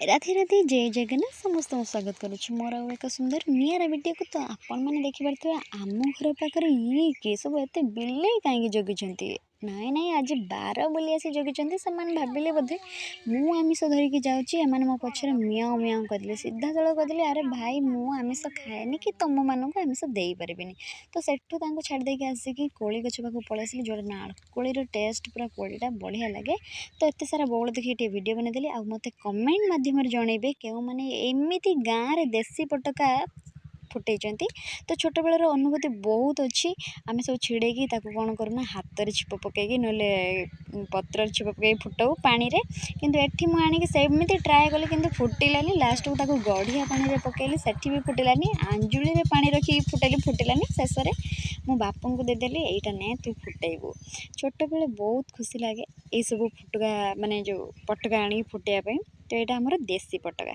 राधे राधे जय जगन्नाथ समस्त स्वागत करुच्ची मोर एक सुंदर निरा वीडियो को। तो आपण मैंने देखिपे आम घर पाखे ये किए सब एत बिले कहीं जगिंट नाई नाई आज बार बोली आसी जगिंट से भाविले बोधे मु आमिष धरिकी जाऊँगी मो पचर मियाँ मियाँ कहते सीधा सड़क कहते अरे भाई मु आमिष खाएनि कि तुम मानक आमिष दे पारि। तो सेठू छाड़देक आसिक कोली गछ पाक पलि जो नाड़ कोलीर टेस्ट पूरा कोलीटा बढ़िया लगे। तो एत सारा बौल देखिए टे वीडियो बनईदेली आ मत कमेंट माध्यम जनइबे क्यों मैंने एमती गाँव में देसी पटका फुटैंती। तो छोट बेलर अनुभूति बहुत अच्छी। आम सब छिड़ेकी कौन करूना हाथ में छिप पकईकी ना पत्र छिप पकई फुटाऊ पानी रे किंतु एठी मु आनिक सेमती ट्राए कली किंतु फुटिलानी लास्ट को ताको गढ़िया पानी रे पकेली सेठी भी फुटिलानी आंजुली रे पानी रखी फुटेली फुटिलानी शेष में मो बापन को देदेली एटा ने तू फुटेबू। छोट बेले बहुत खुशी लगे ये सब फुटका माने जो पटका आनी फुटाइबा। तो यहाँ आमर देसी पटका।